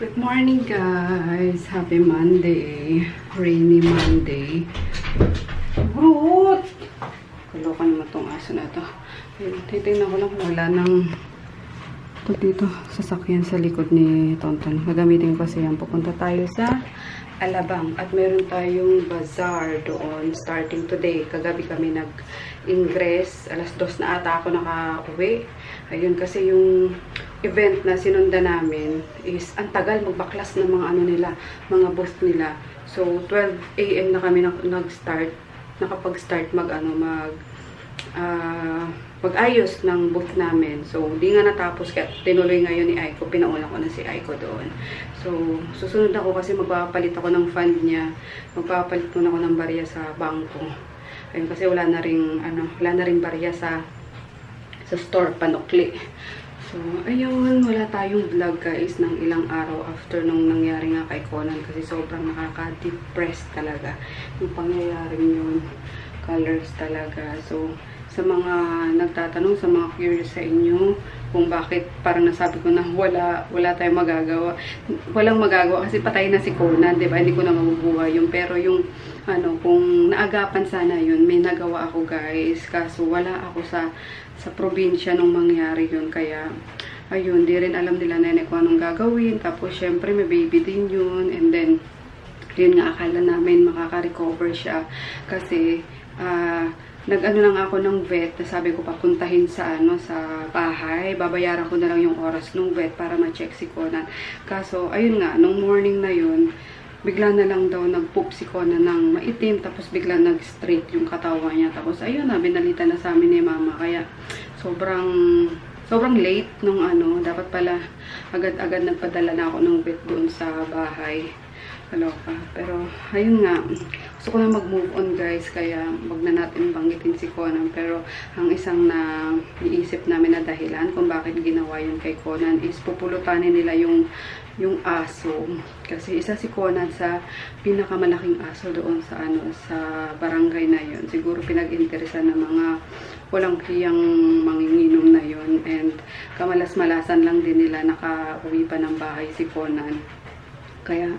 Good morning guys! Happy Monday! Rainy Monday. Brut! Kaloka naman tong aso na to. Titignan ko lang wala ng dito sasakyan sa likod ni Tonton. Gagamitin ko kasi yan. Pupunta tayo sa Alabang at meron tayong bazaar doon starting today. Kagabi kami nag-ingress. Alas 2 na ata ako nakauwi. Ayun kasi yung event na sinundan namin is ang tagal magbaklas ng mga ano nila, mga booth nila. So 12 AM na kami nag-start, nakapag-start mag-ayos ng booth namin. So di nga natapos kaya tinuloy ngayon ni Aiko, pinauna ko na si Aiko doon. So susunod ako kasi magpapalit ako ng fund niya. Magpapalit muna ako ng barya sa bangko. Ayun kasi wala na ring barya sa store panukli. So, ayun, wala tayong vlog guys ng ilang araw after nung nangyari nga kay Conan kasi sobrang nakaka-depress talaga yung pangyayaring yun. Colors talaga. So, sa mga nagtatanong, sa mga curious sa inyo kung bakit parang nasabi ko na wala tayong magagawa. Walang magagawa kasi patay na si Conan, 'di ba? Hindi ko na mabubuhay yun. Pero yung kung naagapan sana yun, may nagawa ako guys. Kaso wala ako sa probinsya nung mangyari yun. Kaya, ayun, di rin alam nila nene kung anong gagawin. Tapos, syempre, may baby din yun. And then, yun nga, akala namin makaka-recover siya. Kasi, nag-ano lang ako ng vet. Sabi ko, papuntahin sa bahay. Babayaran ko na lang yung oras ng vet para ma-check si Conan. Kaso, ayun nga, nung morning na yun, bigla na lang daw nag-poop si Conan ng maitim, tapos bigla nag-straight yung katawan niya. Tapos ayun na, binalita na sa amin ni Mama. Kaya sobrang late nung dapat pala agad-agad nagpadala na ako ng vet doon sa bahay. Kaloka. Pero ayun nga, gusto ko na mag-move on guys, kaya wag na natin banggitin si Conan. Pero ang isang na iisip namin na dahilan kung bakit ginawa yun kay Conan is pupulutanin nila yung aso. Kasi isa si Conan sa pinakamalaking aso doon sa sa barangay na yun. Siguro pinag-interesan ng mga walang hiyang manginginom na yun. And kamalas-malasan lang din nila nakauwi pa ng bahay si Conan. Kaya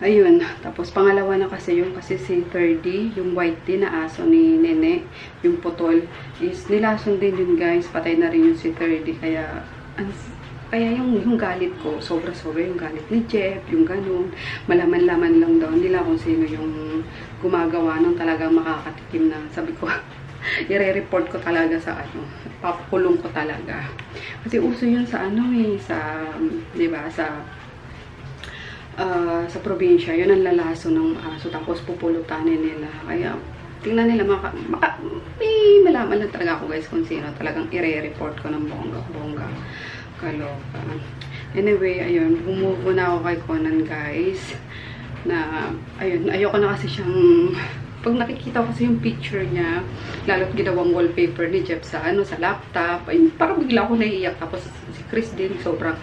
ayun, tapos pangalawa na kasi si Ferdy, yung white din na aso ni Nene, yung putol, is nilason din yun guys, patay na rin yung si Ferdy, kaya yung galit ko, sobra-sobra yung galit ni Jeff, yung ganun, malaman-laman lang daw nila kung sino yung gumagawa ng talagang makakatikim na, sabi ko, i-report ko talaga sa papakulong ko talaga. Kasi uso yun sa diba, sa probinsya, yun ang lalaso ng aso, tapos pupulutanin nila. Kaya, tingnan nila, may malaman lang talaga ako guys kung sino talagang i-report ko ng bongga. Kaloka. Anyway, ayun, bumove na ako kay Conan guys. Na, ayun, ayoko na kasi siyang, pag nakikita ko kasi yung picture niya, lalo't ginawang wallpaper ni Jeff sa laptop, ayun, parang bigla ako naiiyak. Tapos si Chris din, sobrang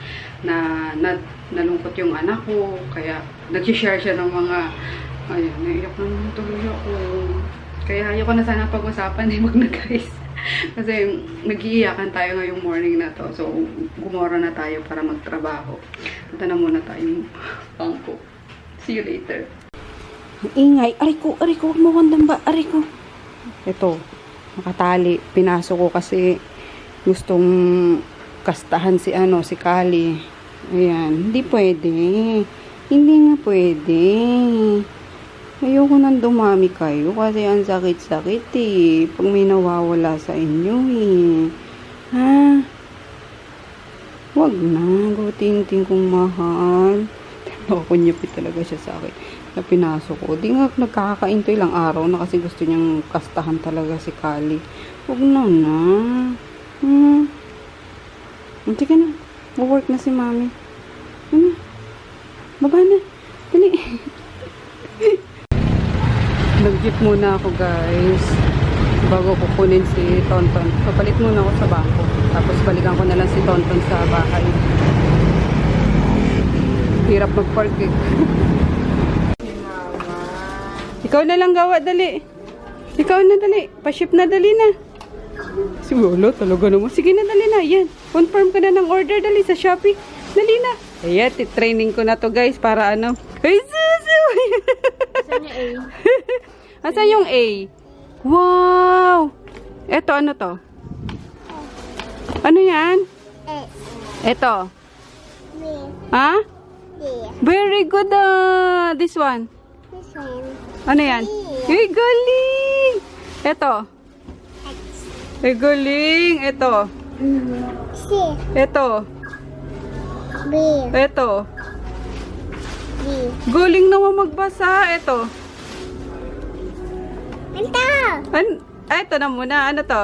nalungkot yung anak ko, kaya nag-share siya ng mga, ayun, naiiyak naman tuloy ako. Kaya ayoko na sana pag-usapan wag na guys. Kasi nag-iiyakan tayo ngayong morning na to. So, gumora na tayo para magtrabaho. Punta na muna tayo bangko. See you later. Ingay. Aray ko. Huwag mo kandang ba? Aray ko. Ito. Nakatali. Pinasok ko kasi gustong kastahan si Kali. Ayan. Hindi pwede. Hindi nga pwede. Ayoko nang dumami kayo kasi ang sakit-sakit eh. Pag may nawawala sa inyo eh. Ha? Wag na. Gutinting kong mahal. Nakakunyapit talaga siya sa akin. Na pinasok ko. Di nga nagkakakainto ilang araw na kasi gusto niyang kastahan talaga si Kali. Wag na na. Hindi ka na. Work na si Mami. Ano? Baba na. Dali. Nag-jeep muna ako guys bago kukunin si Tonton. Papalit muna ako sa bangko, tapos balikan ko na lang si Tonton sa bahay. Hirap mag-park eh. Ikaw na lang gawa, dali. Ikaw na, dali. Pa-ship na, dali na. Si Wolo talaga naman. Sige na, dali na. Yan. Confirm ka na ng order, dali sa Shopee. Dali na. Ayan, training ko na to guys para ano. Ay, susu! Saan yung A? Asan yung A? Wow! Eto, ano to? Ano yan? S. Eto. B. Ha? D. Very good. This one. This one. Ano yan? Ay, galing! Eto. X. Ay, galing! Eto. C. Eto. B. Eto. D. Galing naman magbasa. Eto. Ito. Eto na muna. Ano to?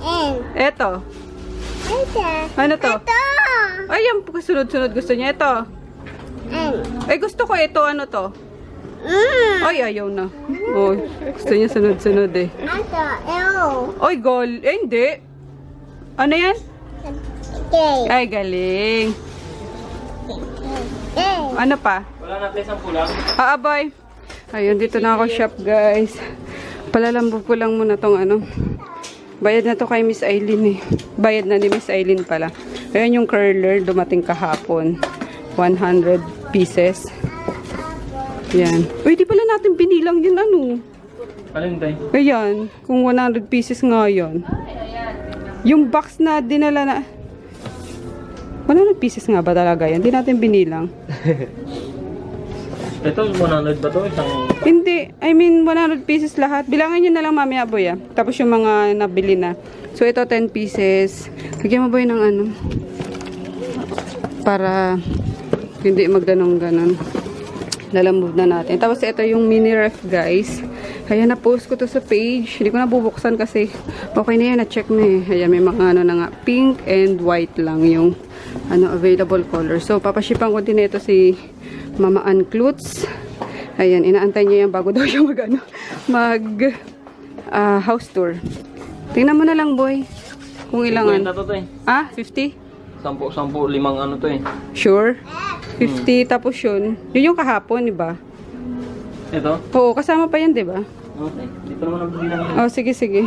N. Eto. Ito. Ano to? Ito. Ay, yung sunod-sunod gusto niya. Ito. N. Ay, gusto ko ito. Ano to? Mm. Ay, ayaw na. Oh, gusto niya sunod-sunod eh. Ito. L. Ay, gol. Eh, hindi. Ano yan? K. Ay, galing. A. Ano pa? Wala natin isang pulang. Boy. Ayun, dito na ako shop, guys. Palalambog ko lang muna tong ano. Bayad na to kay Miss Aileen eh. Bayad na ni Miss Aileen pala. Ayun yung curler, dumating kahapon. 100 pieces. Yan. Uy, di pala natin binilang yun ano. Alin tayo? Ayan, kung 100 pieces nga yun. Yung box na dinala na... 100 pieces nga ba talaga yan? Hindi natin binilang. Ito, 100 ba to? Isang... Hindi, I mean 100 pieces lahat. Bilangan nyo na lang mamaya, boy, ah. Tapos yung mga nabili na. So ito 10 pieces. Bigyan mo, boy, ng ano. Para hindi magganong-ganon. Lalamove na natin. Tapos ito yung mini ref, guys. Ayan, na-post ko to sa page. Hindi ko na bubuksan kasi okay na yan. Na-check na eh. Ayan, may mga ano na nga. Pink and white lang yung ano, available color. So, papashipan ko din ito si Mama Ann Klutz. Ayan, inaantay niya yan bago daw siya house tour. Tingnan mo na lang, boy. Kung ilangan. Ito to eh. 50? 10, 5 ano to eh. Sure? 50, tapos yun. Yun yung kahapon, di ba? Ito? Oo, kasama pa yan, di ba? Okay. Dito naman ang bilang yun. Oh, sige, sige.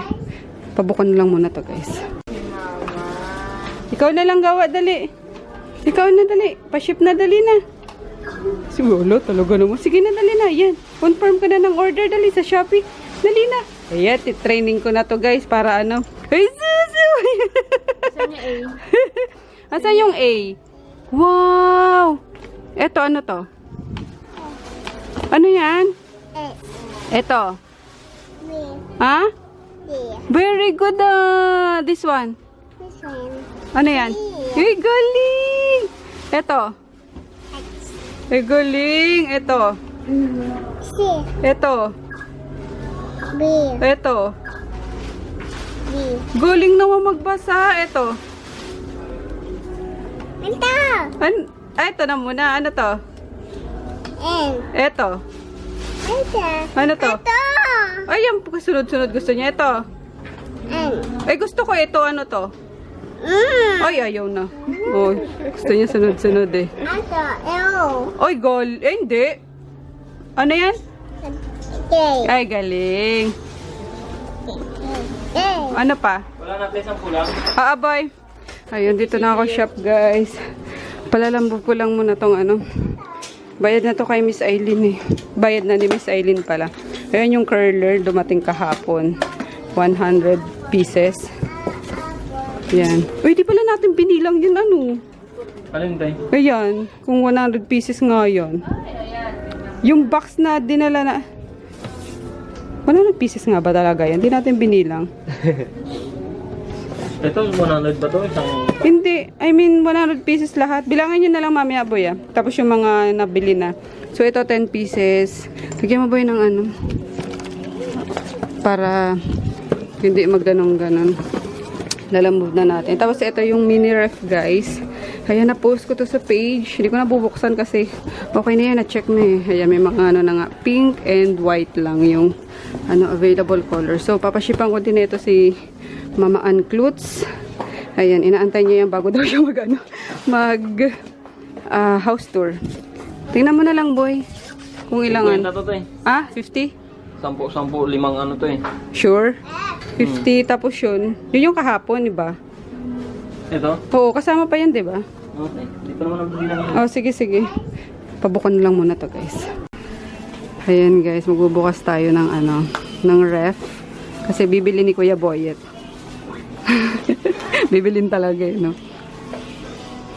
Pabukan na lang muna to, guys. Ikaw na lang gawa, dali. Ikaw na, dali. Pa-ship na, dali na. Si Wolo, talaga naman. Sige na, dali na. Yan. Confirm ka na ng order, dali sa Shopee. Dali na. Ayan, training ko na to, guys, para ano. Ay, susu! Saan yung A? Asan yung A? Wow! Eto, ano to? Ano yan? S. Eto. B. Ha? D. Very good. This one. This one. Ano yan? Ay, galing! Eto. X. Ay, galing! Eto. C. Eto. B. Eto. D. Galing naman magbasa. Eto. Ito. Eto na muna. Ano to? N. Eto. Ito. Ano to? Ito. Ay, yung sunod-sunod gusto niya. Ito. N. Ay, gusto ko ito. Ano to? Mm. Ay, ayaw na. Oh, gusto niya sunod-sunod eh. Ito. L. Ay, gol. Eh, hindi. Ano yan? K. Ay, galing. A. Ano pa? Wala natin isang pulang. Boy. Ayun, dito na ako shop, guys. Palalambog ko lang muna tong ano. Bayad na to kay Miss Aileen eh. Bayad na ni Miss Aileen pala. Ayun yung curler, dumating kahapon. 100 pieces. Yan. Uy, di pala natin binilang yun ano. Alin tayo? Ayan, kung 100 pieces nga yun. Yung box na dinala na... 100 pieces nga ba talaga yan? Hindi natin binilang. Ito, 100 ba to? Isang... Hindi, I mean 100 pieces lahat. Bilangan nyo na lang mamaya, boy, ah. Tapos yung mga nabili na. So ito 10 pieces. Bigyan mo, boy, ng ano. Para hindi magganong-ganon. Lalamove na natin. Tapos ito yung mini ref, guys. Ayan, na-post ko to sa page. Hindi ko na bubuksan kasi okay na yan. Na-check na eh. Ayan, may mga ano na nga. Pink and white lang yung ano, available color. So, papashipan ko din ito si Mama Ann Klutz. Ayan, inaantay niya yan bago daw siya house tour. Tingnan mo na lang, boy. Kung ilangan. Ito to eh. 50? 10, 5 ano to eh. Sure? 50, tapos yun yung kahapon, di ba? Ito? Oo, kasama pa yan, di ba? Okay. Hindi pa naman ang bilang. Oh, sige, sige. Pabukan lang muna to, guys. Ayan, guys. Magbubukas tayo ng ano, ng ref. Kasi bibili ni Kuya Boyet. Bibilin talaga eh, no?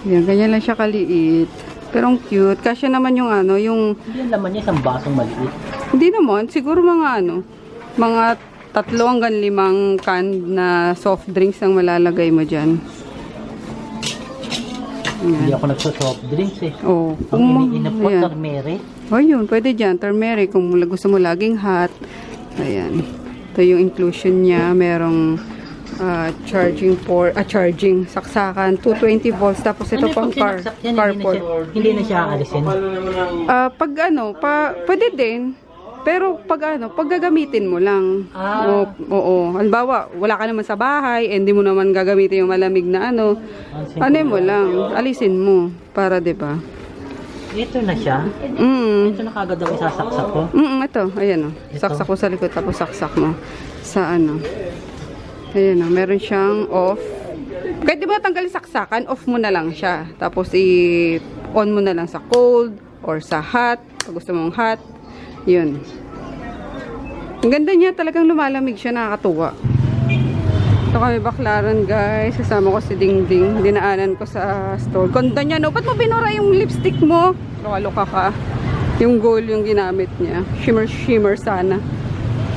Ayan, ganyan lang siya kaliit. Pero ang cute. Kasya naman yung ano, yung... Hindi ang laman niya, isang basong maliit. Hindi naman. Siguro mga ano, mga 3 hanggang 5 can na soft drinks ang malalagay mo dyan. Hindi Ayan. ako nagso-soft drinks eh. Oh, Ang iniinap ko, ayan. turmeric. Oh, yun. Pwede dyan. Turmeric. Kung gusto mo laging hot. Ayan. Ito yung inclusion niya. Merong charging saksakan. 220 volts. Tapos ito pang car port. Hindi na siya aalisin. Pag ano, pwede din. Pero pag ano, pag gagamitin mo lang. Ah. Oo. Halimbawa, wala ka naman sa bahay, hindi mo naman gagamitin yung malamig na ano. Ano mo lang, alisin mo. Para, 'di ba? Ito na siya. Ito na kagad ang isasaksak ko. Ito, ayan o. Saksak mo sa likod, tapos saksak mo sa ano. Ayan o, meron siyang off. Kahit di mo natanggalin saksakan, off mo na lang siya. Tapos i-on mo na lang sa cold or sa hot. Pag gusto mong hot, yun. Ang ganda niya, talagang lumalamig siya, nakakatuwa. Ito kami baklaran, guys. Kasama ko si Dingding. Dinaanan ko sa store. Ganda niya, no? Ba't mo binura yung lipstick mo? Loka-loka ka. Yung gold yung ginamit niya. Shimmer sana.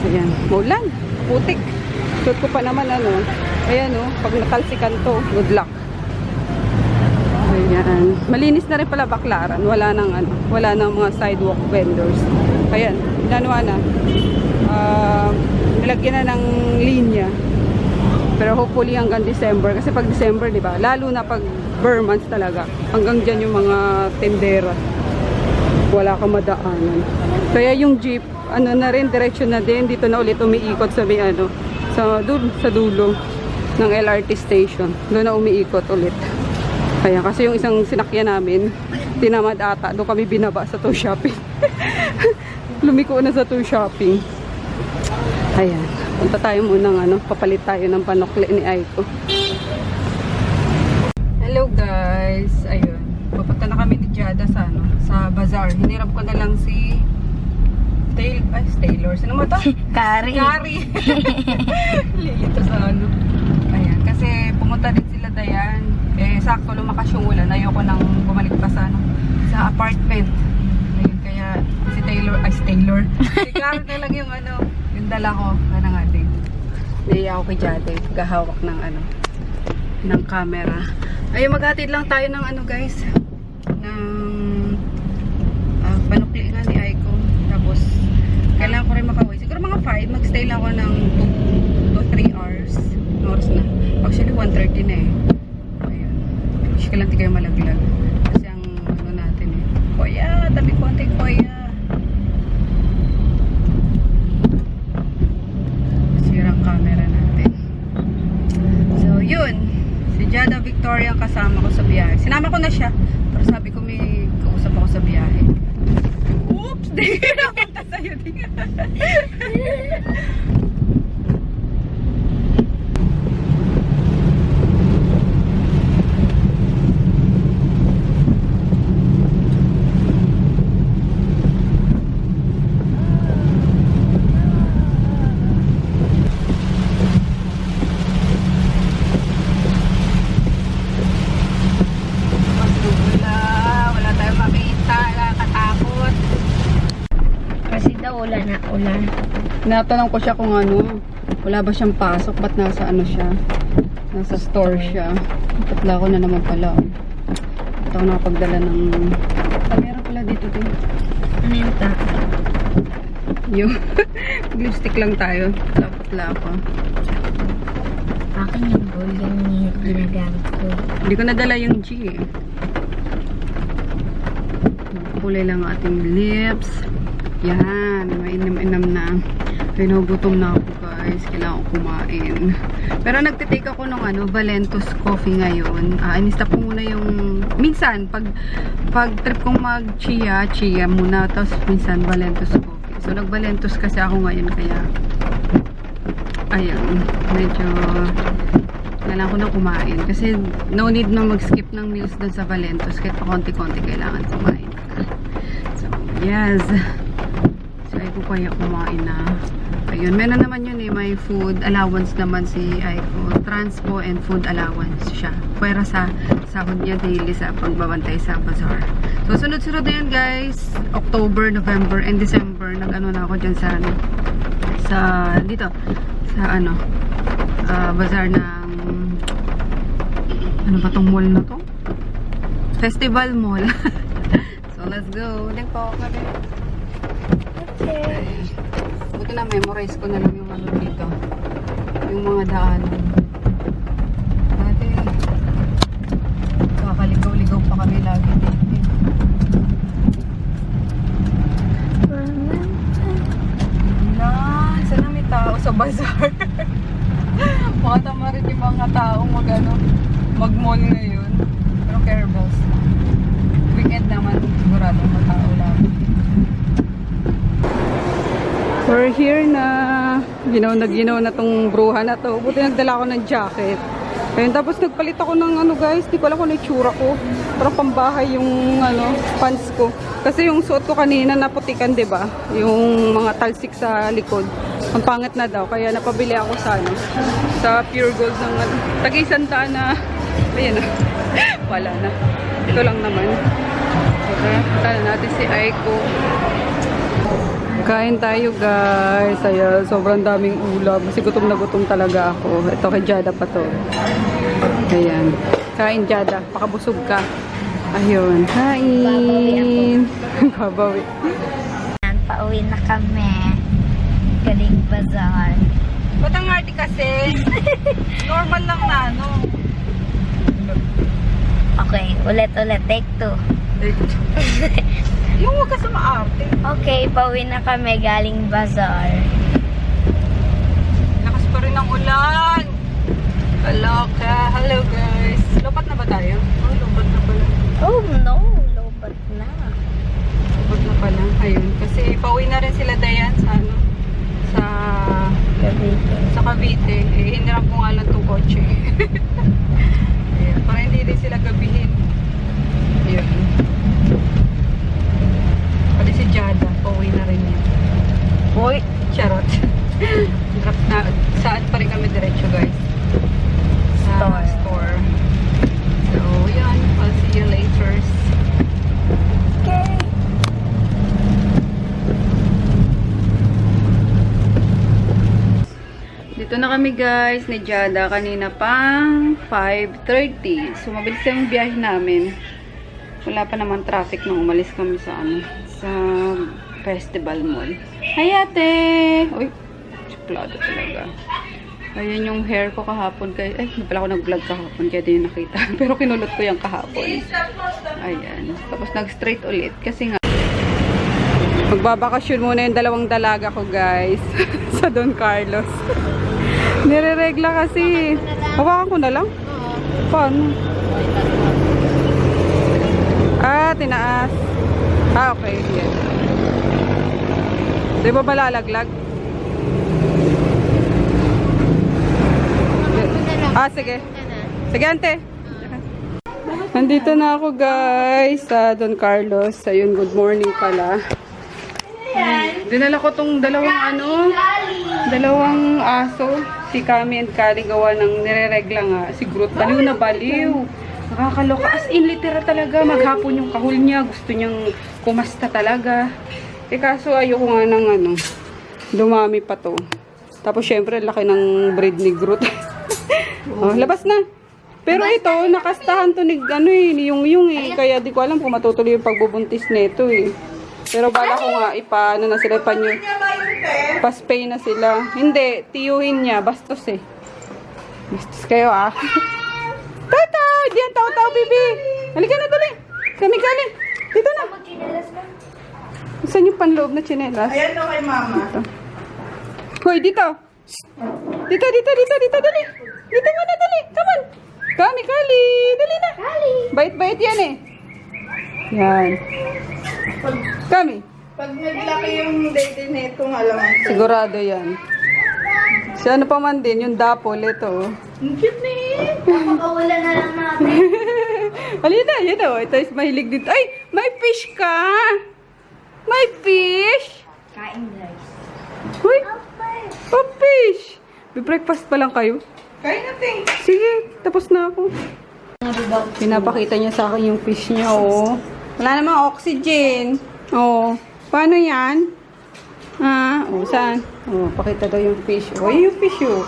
Ayan. Maulan. Putik. Suot ko pa naman, ano. Ayan, no? Pag natalsikan to, good luck. Ayan. Malinis na rin pala baklaran. Wala nang, ano, wala nang mga sidewalk vendors. Ayan. Inanuha na. Nilagyan na ng linya. Pero hopefully hanggang December. Kasi pag December, di ba? Lalo na pag Burr months talaga. Hanggang dyan yung mga tendera. Wala kang madaanan. Kaya yung jeep, ano na rin, direction na din. Dito na ulit umiikot sa may ano. Sa dulo ng LRT station. Doon na umiikot ulit. Kaya kasi yung isang sinakyan namin, tinamad ata. Doon kami binaba sa toy shopping. Lumiko na sa toy shopping. Ayan. Punta tayo muna ng ano, papalit tayo ng panokle ni Aiko. Hello guys. Ayun. Papunta na kami ni Jada sa ano, sa bazaar. Hinirap ko na lang si Taylor. Sino mo to? Kari. Lilito sa ano. Ayan. Kasi pumunta din sila Dayan. Sakto lumakas yung ulan. Ayoko nang bumalik pa sa ano, sa apartment. Ayun, kaya si Taylor. Si Karen na lang yung ano, yung dala ko. Ano nga din. Naiya ako kay Jade. Gahawak ng ano, ng camera. Ayun, maghatid lang tayo ng ano guys. Ng panukli nga ni Aiko. Tapos, kailangan ko rin makauwi. Siguro mga 5. Magstay lang ako ng 2 to 3 hours. Oras na. Actually, 1:30 na eh. Ayun. Wish ka lang di kayo malaglag. Kasi ang ano natin eh. Kuya, tabi konti kuya. Sirang camera natin. So, yun. Si Jada Victoria ang kasama ko sa biyahe. Sinama ko na siya. Pero sabi ko may kausap ako sa biyahe. Oops! Di ko napunta sa'yo. Wala tayong makita. Nakakatakot. Kasi daw ulan na ulan. Natanong ko siya kung ano, wala ba siyang pasok, ba't nasa ano siya, nasa store siya. Patla ko na naman pala. Ito ako nakapagdala ng, meron pala dito din. Ano yung ta? Yung, lipstick lang tayo. Patla ako. Akin yung gold yung ginagamit ko. Hindi ko nadala yung G eh. Kulay lang ang ating lips. Yan, mainam-inam na. Kaya nagutom na ako guys. Kailangan ko kumain. Pero nagtitake ako ng ano, Valentos coffee ngayon. In-stop ko muna yung, minsan, pag trip kong mag-chia muna. Tapos minsan Valentos coffee. So nag-Valentos kasi ako ngayon. Kaya, ayun, medyo Kailangan ko na kumain. Kasi no need na mag-skip ng meals dun sa Valentos. Kahit pa konti-konti kailangan kumain. So, yes. So, ay ko kaya kumain na. Ayun, meron naman yun eh. May food allowance naman si Aiko. Transpo and food allowance siya. Pwera sa sahod niya daily sa pagbabantay sa bazaar. So, sunod-sunod na yun guys. October, November, and December. Nag-ano na ako dyan sa dito. Sa bazaar ng ano ba tong mall na to? Festival Mall. So, let's go. Dito po kami. Okay. Buti na memorize ko na lang yung ano dito. Yung mga daan. Dati, kakaligaw-ligaw pa kami lagi dito. Sana may tao sa bazaar. Mga tama rin yung mga taong mag-mall ngayon. Pero careballs na. Weekend naman, sigurado matao lang. We're here na. Ginaw na tong bruha na to. Buti nagdala ko ng jacket. Ayun, tapos nagpalit ako ng guys. Di ko alam kung ano yung tsura ko. Parang pambahay yung pants ko. Kasi yung suot ko kanina naputikan, diba? Yung mga talsik sa likod. Ang pangit na daw. Kaya napabili ako sa Pure Gold ng tag-100 na. Ayan na. Wala na. Ito lang naman. Okay. Tala natin si Aiko. Kain tayo guys. Ayan, sobrang daming ulam. Kasi gutom na gutom talaga ako. Ito kay Jada pa to. Ayan. Kain Jada. Pakabusog ka. Ayun. Kain. Babawi. Pauwi na kami. Galing bazaar. Ba't ang arty kasi? Normal lang na, no? Okay, ulit-ulit. Take 2. Yung huwag ka sa maarte. Okay, pauwi na kami galing bazaar. Lakas pa rin ang ulan. Kaloka. Hello guys. Lopat na ba tayo? Oh, lopat na pala. Oh no, lobat na. Lopat na pala. Ayun. Kasi pauwi na rin sila Dayan sa Cavite. Eh, hinirap ko nga lang itong kotse. Ayan. Para hindi din sila gabihin. Ayun. Pati si Jada. Pauwi na rin yun. Boy! Charot. Saan pa rin kami diretso guys? Sa store. So, yun. I'll see you later. Okay. Dito na kami guys ni Jada. Kanina pang 5:30. So, mabilis yung biyahe namin. Wala pa naman traffic nung umalis kami sa Festival Mall. Hi ate! Uy, suplado talaga. Ayan yung hair ko kahapon. Ay, hindi pala ako nag-vlog kahapon. Kaya din yung nakita. Pero kinulot ko yung kahapon. Ayan. Tapos nag-straight ulit. Kasi nga, magbabakasyon muna yung dalawang dalaga ko guys. Sa Don Carlos. Nireregla kasi. Hawakan ko na lang? Paano? Tinaas. Okay. Yan. Di ba malalaglag? Sige. Sige, ante. Nandito na ako, guys, sa Don Carlos. Ayun, good morning pala. Dinala ko tong dalawang aso. Si Kami and Kali gawa ng nireregla nga. Si Groot, baliw na baliw. Nakakaloka. As in, literal talaga. Maghapon yung kahul niya. Gusto niyang kumasta talaga. Kaso ayoko nga ng dumami pa to. Tapos syempre, laki ng breed ni Groot. Oh, labas na. Pero ito, nakastahan to ni yung kaya di ko alam kung matutuloy yung pagbubuntis nito eh. Pero bala ko nga ipaano na sila paspay na sila. Hindi, tiyuhin niya, bastos eh. Bastos kayo ah. Tata, diyan tao bibi. Halika na dali. Kali. Dito na. Saan yung panloob na tsinelas? Ayan o kay mama. Dito. Hoy, dito. Dito, dali. Dito muna, dali. Come on. Kali. Dali na. Bait-bait yan eh. Yan. Kami. Pag naglaki yung date nito, alaman ko. Sigurado yan. Si ano pa man din, yung dapol, ito. Ang cute na yun. Papakawala na lang natin. Halina, yan o. Ito is mahilig dito. Ay, may fish ka! May fish! Kain guys. Uy, oh, fish! Be-breakfast pa lang kayo? Kain natin. Sige, tapos na ako. Pinapakita niya sa akin yung fish niya, oh. Wala namang oxygen. Oh, paano yan? Ah, oh, saan? Oh, pakita daw yung fish. Oh, yun yung fish, oh.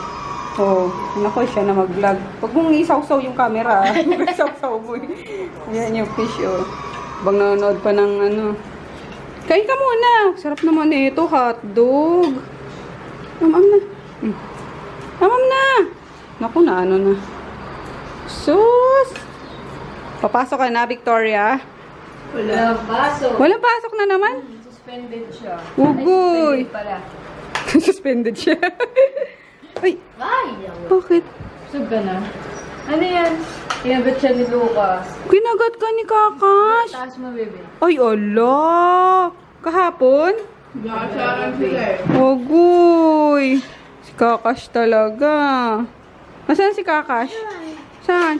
Oh, nako siya na mag-vlog. Huwag mong isaw-saw yung camera. Isaw-saw mo. Ayan yung fish, oh. Bang nanonood pa ng ano. Kain ka muna. Sarap naman ito, hotdog. Amam na. Amam na. Naku na, ano na. Sus! Papasok ka na, Victoria. Wala. Walang pasok na naman? Suspended siya. Ugoy! Pala. Suspended siya. Ay, Ay! bakit? Sug ka na. Ano yan? Inabot siya ni Lucas. Kinagat ka ni Kakash. Taas mo, baby. Ay, ala! Kahapon? Nakasaran sila eh. Ugoy! Si Kakash talaga. Nasaan si Kakash? Saan?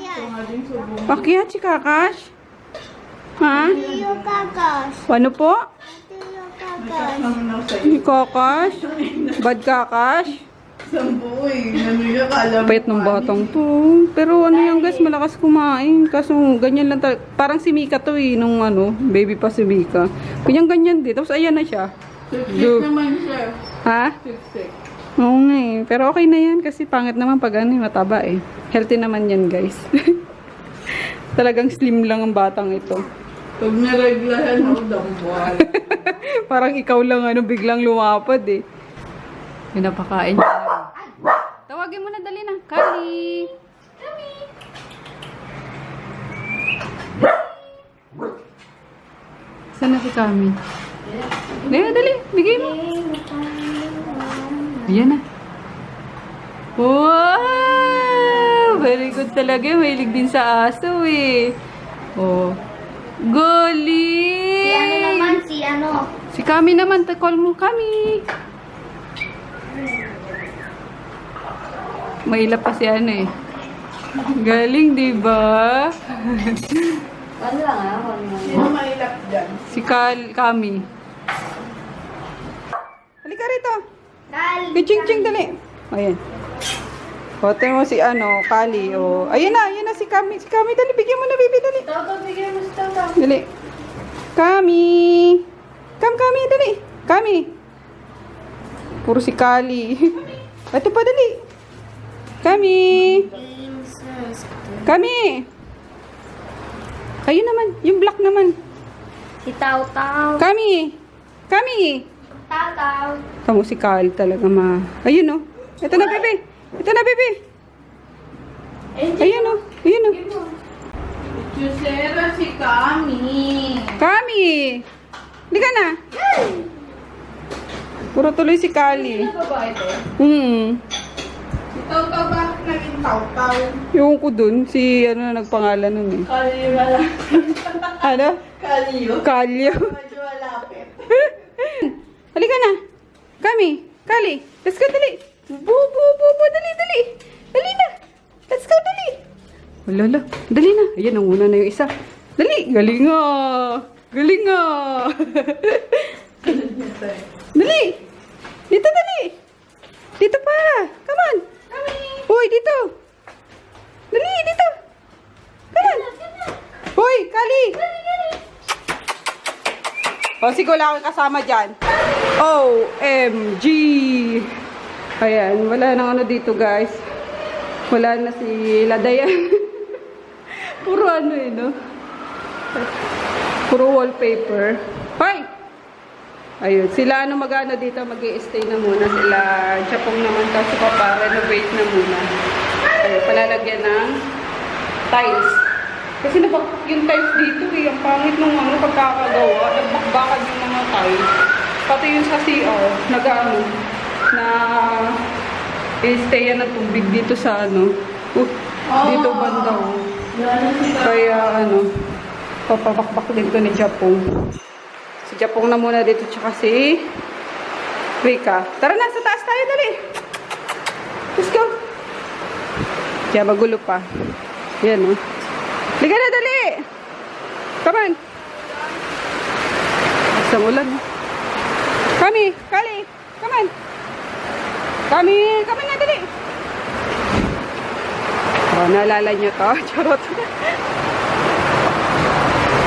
Pakyat si Kakash? Ha? Tiyo kakas. Ano po? Tiyo kakas. Naman sa'yo. Si Kakash? Bad Kakash? Sampu eh. Ano yung kala mo? Payat ng batang to. Pero ano yan guys, malakas kumain. Kaso ganyan lang talaga. Parang si Mika to eh, nung ano, baby pa si Mika. Ganyan din. Tapos ayan na siya. Siksik naman siya. Ha? Siksik. Oo nga eh. Pero okay na yan kasi pangit naman pag ano, mataba eh. Healthy naman yan guys. Talagang slim lang ang batang ito. Pag nareglahan ako, dambual. Parang ikaw lang ano, biglang lumapad eh. Pinapakain niya. Tawagin mo na dali na. Kali! Saan na si Kami? Dali, dali. Bigay mo. Ayan na. Wow! Very good talaga. Mahilig din sa aso eh. Oh. Galing! Si ano naman? Si ano? Si Kami naman. Call mo Kami. Mailap pa si ano eh. Galing, di ba? Sino mailap dyan? Si Kami. Halika rito. Kali. Ching-ching, dali. Ayan. Hote mo si ano, Kali. Oh. Ayun na si Kami. Si Kami, dali. Bigyan mo na, baby, dali. Toto, bigyan mo si Toto. Dali. Kami. Kami, dali. Kami. Puro si Kali. Ito pa, dali. Kami. Kami. Kayo naman. Yung black naman. Si Tao Tao. Kami. Kami. Tao Tao. Kamu si Kali talaga ma. Ayun oh. Ito na, bebe. Ito na, bebe. Ayun oh. Ayun oh. Chusera si Kami. Kami. Hindi ka na. Puro tuloy si Kali. Sino ba ito? Si Tautaw bakit naging Tautaw? Yung ko dun, si ano na nagpangalan nun eh. Kalyo na lang. Ano? Kalyo. Kalyo. Medyo malapit. Halika na. Kami. Kali. Let's go, dali. Bu, dali, dali. Dali na. Let's go, dali. Wala, dali na. Ayan, nanguna na yung isa. Dali. Galing nga. Galing nga. Dali. Dito, dali. Dito pa. Come on. Uy, dito. Dali, dito. Come on. Uy, Kali. O, sige, wala akong kasama dyan. OMG! Ayan, wala nang ano dito, guys. Wala na si Ladayan. Puro ano eh, no? Puro wallpaper. Hoy! Ayun, sila ano mag-ano dito, mag-i-stay na muna. Sila, Japong naman kasi renovate na muna. Ayun, palalagyan ng tiles. Kasi nabakbak yung tiles dito eh. Ang pangit nung ano pagkakagawa. Nagbakbakan yung mga tiles. Pati yung sa CR, nag-ano, na i-stayan ng tubig dito sa ano. Dito banda. Kaya ano, papabakbak din to ni Japong. Si Japong na muna dito tsaka si Rika. Tara na, sa taas tayo, dali. Let's go. Kaya magulo pa. Yan, oh. Liga na, dali! Come on! Isang ulan, oh. Kami! Kali! Come on! Kami na, dali! Oh, naalala nyo to? Charot.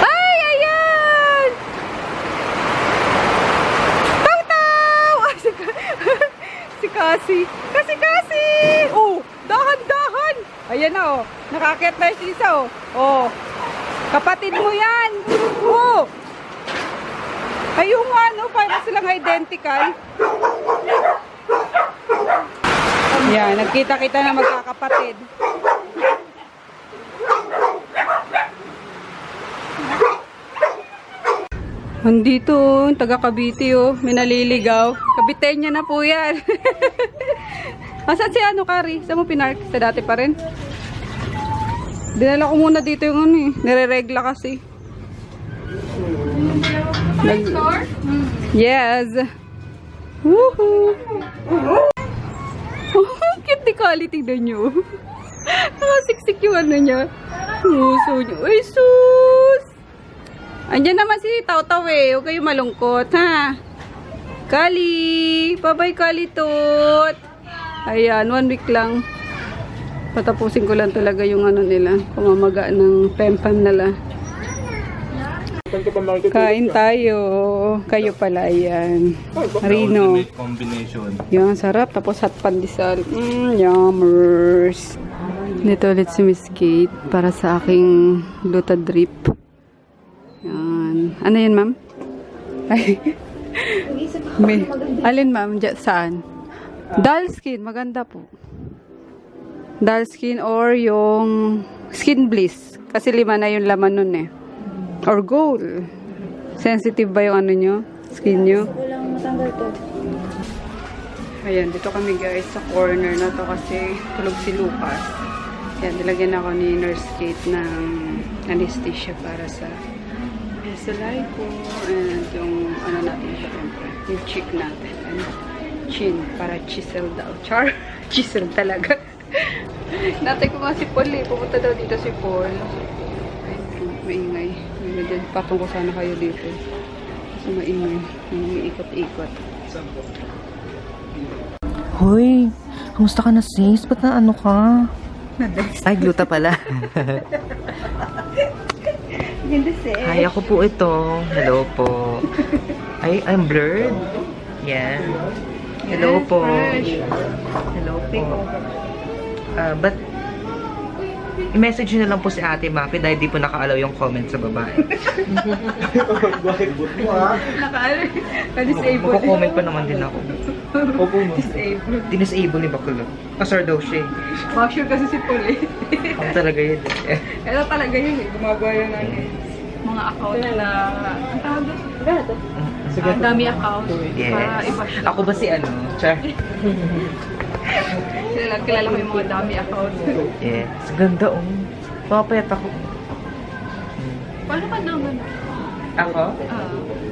Ay, ayan! Taw-taw! Ay, si Cassie. Cassie! Oh, dahan-dahan! Ayan na, oh. Nakakit na yung isa, oh. Oh. Kapatid mo yan. Oh. Ay, yung ano, parang silang identical. Yan, nagkita-kita na magkakapatid. Andito, taga Cavite, oh. May naliligaw. Caviteña na po yan. Asan si ano, Kari? Saan mo pinark? Sa dati pa rin? Dinala ko muna dito yung ano eh. Nire-regla kasi. Yes. Woohoo! Cute ni Kali, tignan nyo. Nakasiksik yung ano niya. Muso niya. Ay, sus! Andiyan naman si Taw-Taw eh. Huwag kayong malungkot, ha? Kali! Bye-bye, Kali tot! Ayan, 1 week lang. Patapusin ko lang talaga yung ano nila. Pamamaga ng pempam nila. Kain tayo. Kayo pala, ayan. Rino. Combination. Yan, sarap. Tapos hot pandesal. Yummers. Dito ulit si Miss Kate para sa aking luta drip. Yan. Ano yan, ma'am? Ay. Alin, ma'am? Saan? Dull skin. Maganda po. Dull skin or yung skin bliss. Kasi 5 na yung laman nun eh. Or gold. Sensitive ba yung ano nyo? Skin nyo? Walang matanggal to. Ayan, dito kami guys sa corner na to kasi tulog si Lucas. Ayan, nilagyan ako ni Nurse Kate ng anesthesia para sa SLI ko. And yung ano natin siya, yung cheek natin. And chin, para chisel daw. Char? Chisel talaga. Natay ko nga si Paul eh. Pupunta daw dito si Paul. Ay, maingay. Dyan, patong ko sana kayo dito. Kasi maingay. Ikot-ikot. Hoy, kamusta ka na sis? Ba't na ano ka? Ay, gluta pala. Ganda sis. Hi, ako po ito. Hello po. Ay, I'm blurred. Yan. Hello po. Hello po. But, i-message nyo na lang po si Ate Mafi dahil di po naka-allow yung comment sa babae. Naka-allow. Disable. Magko-comment pa naman din ako. Disable. Dinisable ni Bakulo. Kasar daw siya eh. Basher kasi si Paul eh. Ako talaga yun eh. Ito talaga yun eh. Gumagawa yun ng mga account na... Ang tawag doon? Ang dami account. Yes. Para iba siya. Ako ba si ano? Char? Kilala mo yung mga dami account. Yes. Ganda oh. Papayat ako. Paano ka naman? Ako?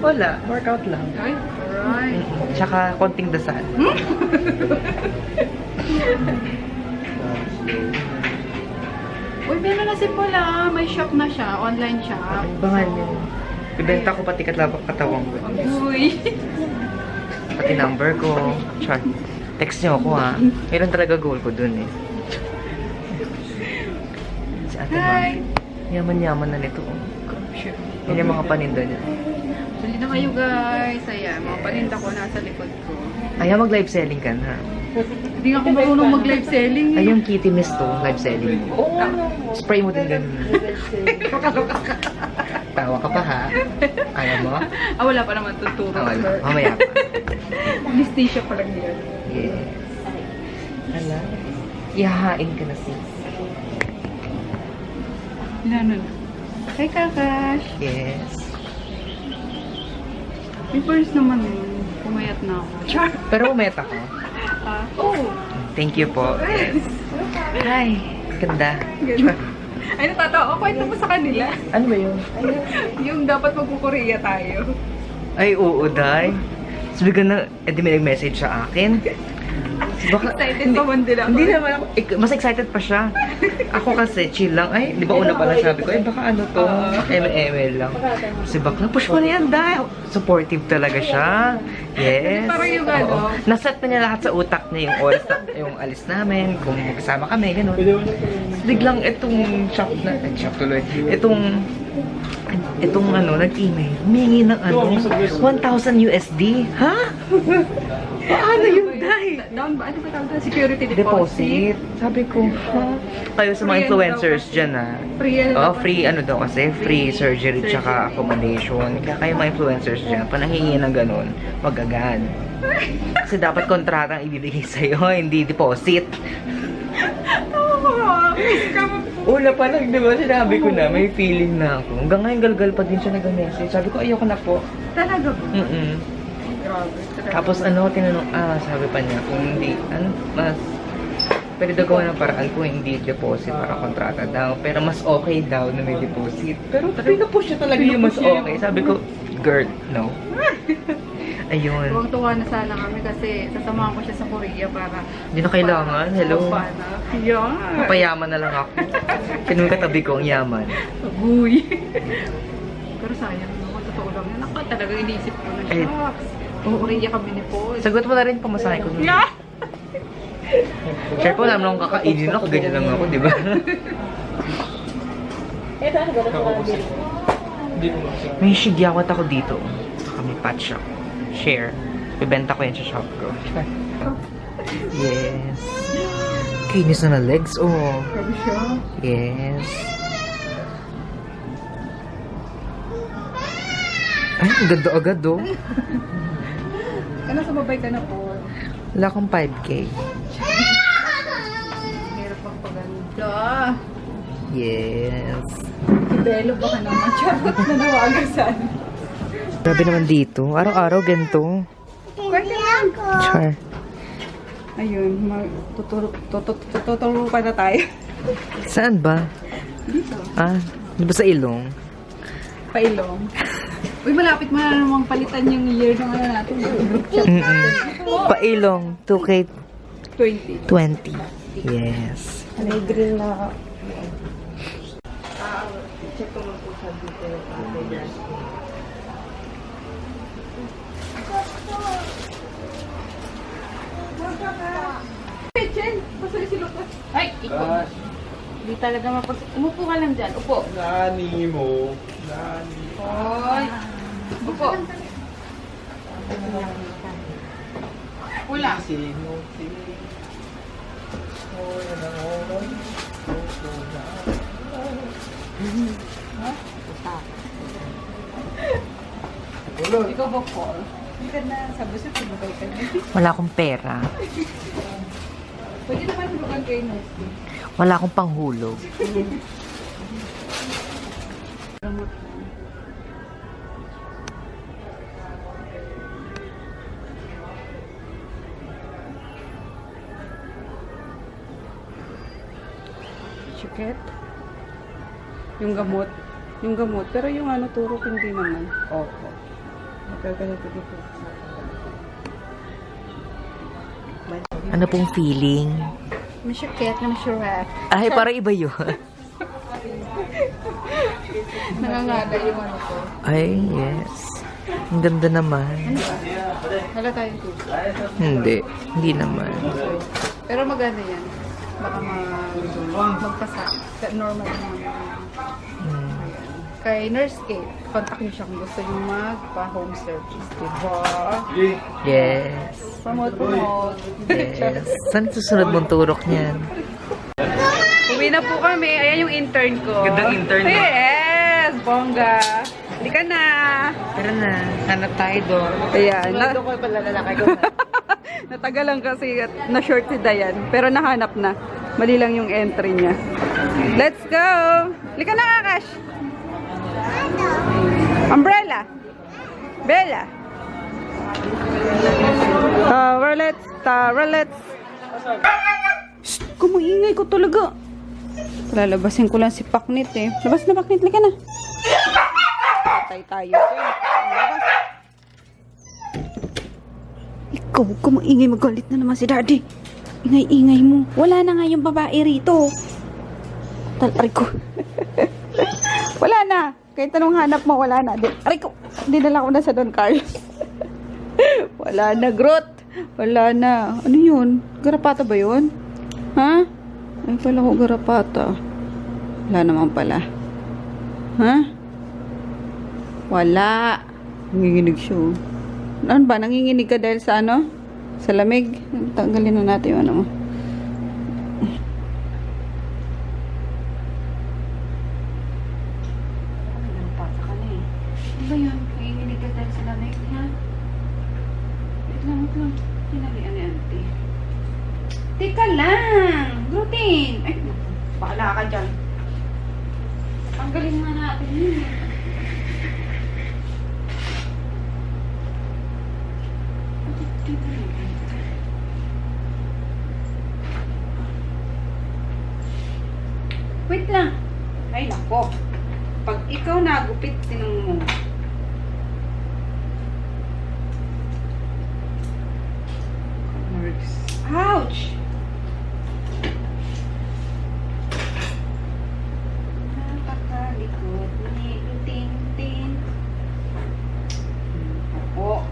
Wala. Workout lang. Ay, alright. Tsaka konting dasal. Uy, meron na si Paul ah. May shop na siya. Online shop. Bangal niya. Ibenta ko pati katawang ko. Uy. Pati number ko. Char. Text niyo ako ha. Meron talaga goal ko dun eh. Si Ate Ma. Yaman-yaman na nito. Yan yung mga paninda niya. Sali na kayo guys. Ayan, mga paninda ko nasa likod ko. Ayaw mag-live selling ka na. Hindi nga ako marunong mag-live selling. Ay, yung kitty mist to, live selling mo. Spray mo din ganun. Tawa ka pa ha? Ayaw mo? Ah, wala pa naman tuturo. Wala. Mamaya pa. Anesthesia pa lang yan. Yes. Hala. Ihahain ka na sis. Ano na? Hi, Kakash. Yes. May first naman yun. Pumayat na ako. Char! Pero umeta ko. Oh! Thank you po. Yes. Hi. Ganda. Ganun. Ay, natatawa. Kwento mo sa kanila. Ano ba yun? Yung dapat magkukorea tayo. Ay, oo, day. Sabi ka na, edi may nag-message sa akin. Baka, Excited pa man din ako. Hindi naman ako, mas excited pa siya. Ako kasi, chill lang. Ay, di ba una pala sabi ko, baka ano to, ML lang. Si bakla, push mo na yan, dahil. Supportive talaga siya. Yes. Parang yung ano. Naset na niya lahat sa utak niya yung oras na, yung alis namin, kung magkasama kami, gano'n. Biglang itong shop tuloy, itong ano, nag-email, humingi ng ano, 1,000 USD. Ha? Paano yun, Day? Down ba? Ano ba tawag doon? Security Deposit. Sabi ko, ha? Kayo sa mga influencers dyan, ha? Free ano Oh, daw? free ano daw kasi, free surgery tsaka accommodation. Kaya kayo mga influencers dyan, panahingi ng ganun, wag agad. Kasi dapat kontratang ibibigay sa'yo, hindi deposit. Una pa lang, di ba? Sinabi ko na, may feeling na ako. Hanggang ngayon, galgal pa din siya nag-message. Sabi ko, ayoko na po. Talaga ba? Grabe. Tapos ano, tinanong, sabi pa niya, kung hindi, mas, pwede daw gawa ng paraan kung hindi deposit para kontrata daw. Pero mas okay daw na may deposit. Pero pinupush siya talaga yung mas okay. Sabi ko, girl, no. Ayun. Tuwang-tuwa na sana kami kasi sasamahan ko siya sa Korea para... Hindi na kailangan. Hello. Yan. Papayaman na lang ako. Sinong katabi ko ang yaman. Uy. Pero sayang naman, totoo lang yan. Ako talaga inisip ko na, Eh, shucks. Korea kami ni Paul. Sagot mo na rin pamasahe ko. Yeah! Sure po, alam lang kakainin ako. Ganyan lang ako, di ba? May shigyawat ako dito. Saka may pot shop. Share. Bibenta ko yan sa shop ko. Yes. Kinis na na legs, oh. Grabe siya. Yes. Ay, ang ganda agad, oh. Ano, sumabay ka na po? Wala akong 5K. Hirap magpaganda. Yes. Ibelo baka naman. Charot na nawagan saan. Grabe naman dito. Araw-araw ganito. Char. Ayun, tuturo pa na tayo. Saan ba? Dito. Di ba sa ilong? Pailong. Uy, malapit mo na namang palitan yung year ng ano natin. Pailong. 2K 20. 20. Yes. Alegre na. Ay, ikaw. Hindi talaga mapag... Umupo ka lang dyan. Upo. Nani mo. Nani. Hoy. Upo. Pula. Sino? Ikaw ba, Paul? Hindi ka na. Sabi siya, pinabay ka na. Wala akong pera. Pwede naman hulugan kayo, Nurse. Wala akong panghulog. Chiket. Yung gamot. Yung gamot. Pero yung ano, turok hindi naman. Opo. Pero ganito dito. Ano pong feeling? Masyakit na masyurap. Ay, parang iba yun. Nangangada yung ano ko. Ay, yes. Ang ganda naman. Wala tayong tubig. Hindi. Hindi naman. Pero maganda yan. Baka magpasa. Normal naman. Hmm. Kay Nurse Kate, contact niyo siya kung gusto niyo magpa-home service. Diba? Yes. Promote. Yes. Saan susunod mong turok niyan? Uwi na po kami. Ayan yung intern ko. Gandang intern, no? Yes! Bongga. Hindi ka na. Tara na. Hanap tayo doon. Ayan. ko pala lalaki ko. Natagal lang kasi at na-short si Dayan. Pero nahanap na. Mali lang yung entry niya. Let's go! Lika na, Akash! Umbrella! Bella! Towelets! Shh! Kumuingay ko talaga. Lalabasin ko lang si Paknit eh. Labas na, Paknit. Lika na. Patay tayo. Labas. Ikaw, kumuingay. Magalit na naman si Daddy. Ingay-ingay mo. Wala na nga yung babae rito. Aray ko. Wala na. Kahit anong hanap mo, wala na. Aray ko. Dinala ko na sa Don Carlos. Wala na, Groot. Wala na. Ano yun? Garapata ba yun? Ha? Ay, pala ko garapata. Wala naman pala. Ha? Wala. Nanginginig siya. Oh. Ano ba? Nanginginig ka dahil sa ano? Sa lamig? Tanggalin na natin yung ano mo. Garapata ka na eh. Ano ba yun? Nanginginig ka dahil sa lamig, ha? Wait lang, wait lang. Tinalian ni auntie. Teka lang! Routine! Ay, bahala ka dyan. Tanggalin nga natin yun. Wait lang. Ay, nako. Pag ikaw nagupit, tinong mo. Ouch! Napakalikot ni Tintin. Opo.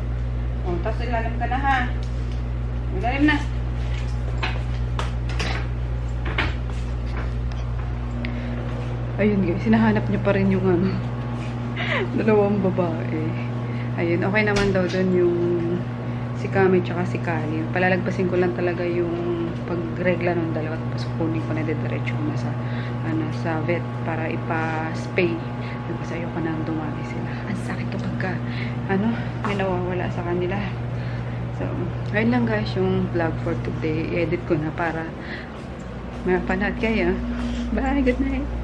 O, tapos ilalim ka na ha. Ilalim na. Ayun guys, sinahanap niya pa rin yung ano, dalawang babae. Ayun, okay naman daw doon yung si Kami tsaka si Kali. Palalagpasin ko lang talaga yung pagregla ng dalawa tapos kunin ko na diretso na sa ano, sa vet para ipa-spay. Kasi ayoko nang dumami sila. Ang sakit to pagka ano, may nawawala sa kanila. So, ayun lang guys yung vlog for today. I-edit ko na para mapanood kayo. Bye, good night.